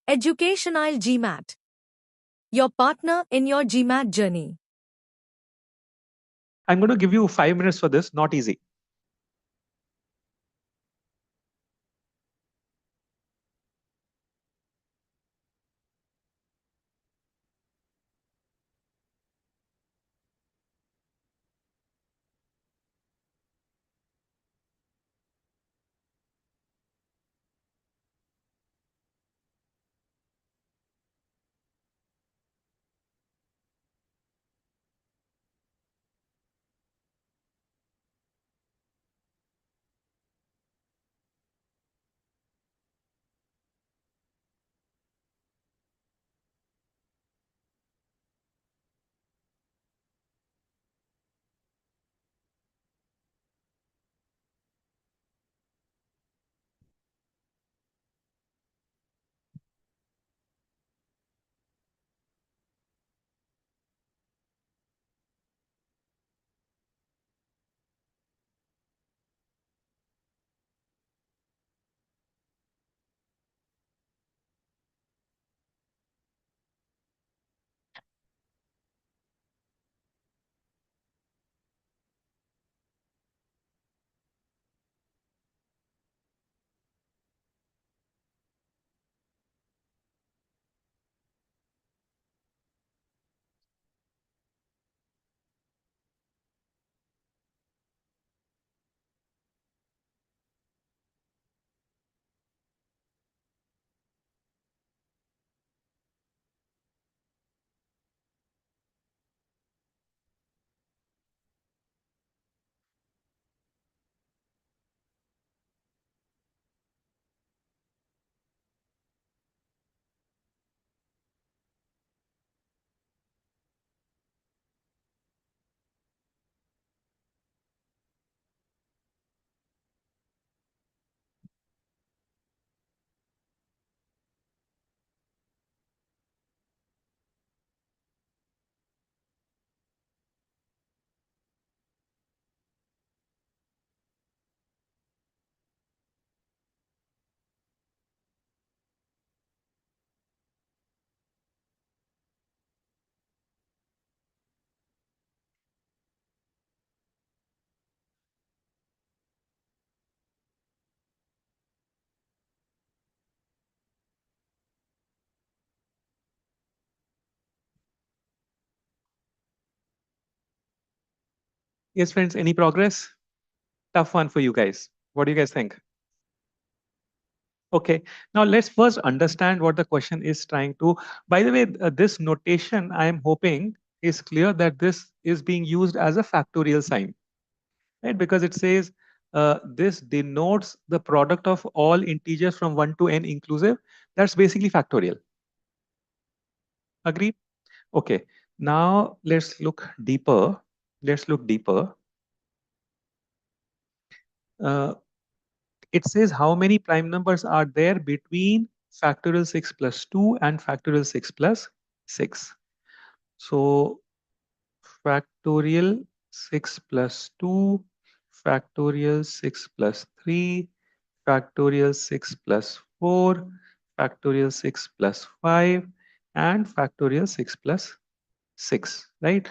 Educational GMAT. Your partner in your GMAT journey. I'm going to give you 5 minutes for this, not easy. Yes, friends, any progress? Tough one for you guys. What do you guys think? Okay, now let's first understand what the question is trying to. By the way, this notation, I am hoping, is clear that this is being used as a factorial sign, right? Because it says this denotes the product of all integers from 1 to n inclusive. That's basically factorial. Agree? Okay, now let's look deeper. Let's look deeper. It says how many prime numbers are there between factorial 6 plus 2 and factorial 6 plus 6. So factorial 6 plus 2, factorial 6 plus 3, factorial 6 plus 4, factorial 6 plus 5, and factorial 6 plus 6, right?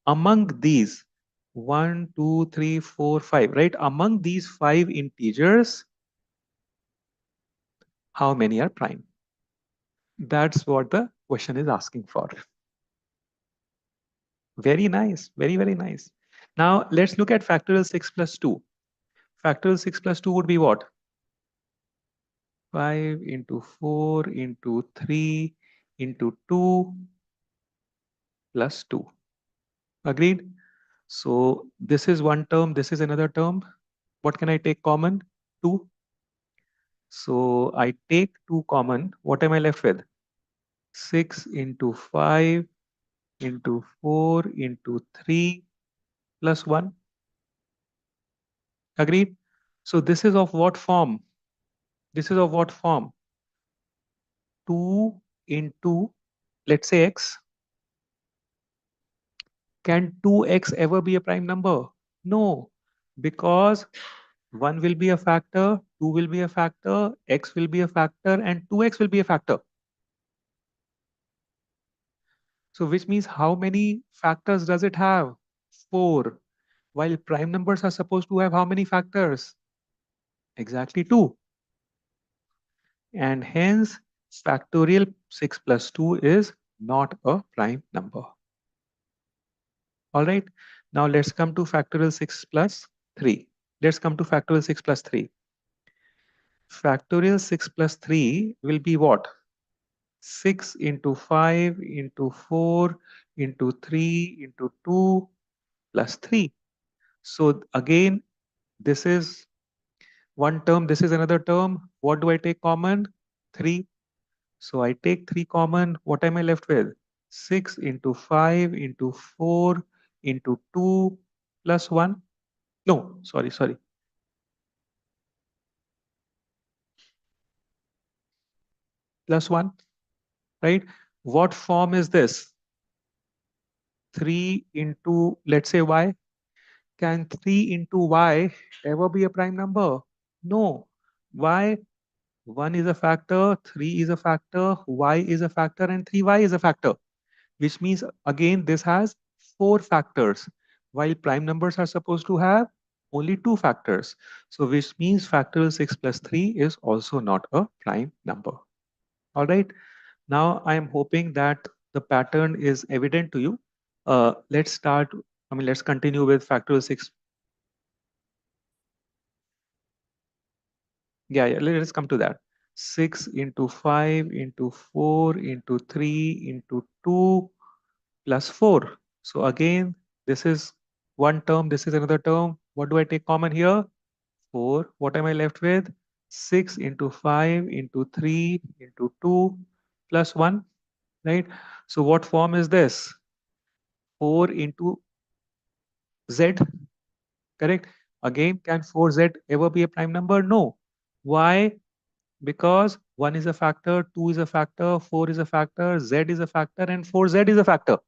Among these, 1, 2, 3, 4, 5, right? Among these 5 integers, how many are prime? That's what the question is asking for. Very nice, very, very nice. Now let's look at factorial 6 plus 2. Factorial 6 plus 2 would be what? 5 into 4 into 3 into 2 plus 2. Agreed? So this is one term, this is another term. What can I take common? 2. So I take 2 common. What am I left with? 6 into 5 into 4 into 3 plus 1. Agreed? So this is of what form? This is of what form? 2 into, let's say, x. Can 2x ever be a prime number? No, because 1 will be a factor, 2 will be a factor, x will be a factor, and 2x will be a factor. So which means how many factors does it have? 4. While prime numbers are supposed to have how many factors? Exactly 2. And hence factorial 6 plus 2 is not a prime number. All right. Now let's come to factorial 6 plus 3. Let's come to factorial 6 plus 3. Factorial 6 plus 3 will be what? 6 into 5 into 4 into 3 into 2 plus 3. So again, this is one term, this is another term. What do I take common? 3. So I take 3 common. What am I left with? 6 into 5 into 4 into 2 plus 1. No, sorry. Plus 1, right? What form is this? 3 into, let's say, y. Can 3 into y ever be a prime number? No. Why? 1 is a factor, 3 is a factor, y is a factor, and 3y is a factor. Which means, again, this has 4 factors, while prime numbers are supposed to have only 2 factors. So which means factorial 6 plus 3 is also not a prime number. All right. Now I am hoping that the pattern is evident to you. Let's continue with factorial 6. Yeah, let's come to that. 6 into 5 into 4 into 3 into 2 plus 4. So again, this is one term, this is another term. What do I take common here? 4. What am I left with? 6 into 5 into 3 into 2 plus 1, right? So what form is this? 4 into z, correct? Again, can 4z ever be a prime number? No. Why? Because 1 is a factor, 2 is a factor, 4 is a factor, z is a factor, and 4z is a factor.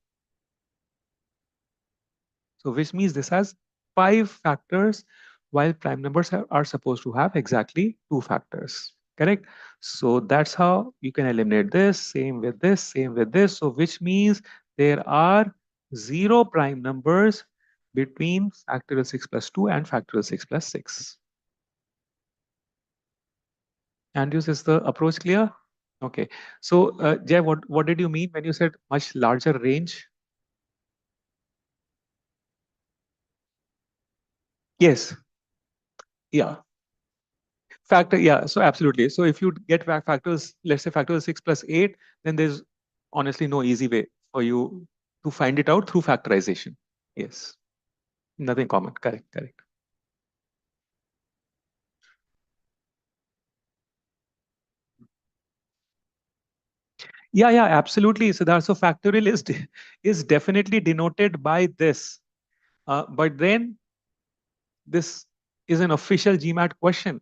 So which means this has 5 factors, while prime numbers are supposed to have exactly 2 factors. Correct? So that's how you can eliminate this, same with this, same with this. So which means there are 0 prime numbers between factorial 6 plus 2 and factorial 6 plus 6. Andrews, is the approach clear? Okay. So, Jay, what did you mean when you said much larger range? Yes. Yeah. Factor, yeah. So absolutely. So if you get factors, let's say factors 6 plus 8, then there's honestly no easy way for you to find it out through factorization. Yes. Nothing common. Correct. Yeah, absolutely. So that's so factorial is definitely denoted by this. But then this is an official GMAT question.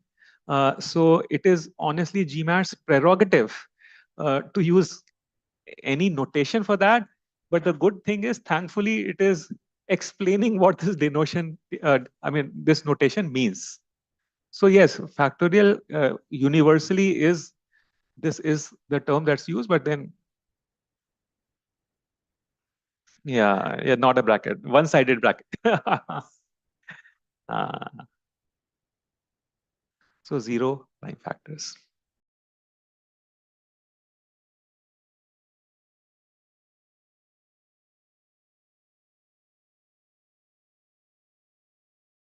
So it is honestly GMAT's prerogative to use any notation for that. But the good thing is, thankfully, it is explaining what this denotation, this notation means. So yes, factorial universally is, this is the term that's used, but then, yeah, not a bracket, one-sided bracket. uh, so 0 prime factors.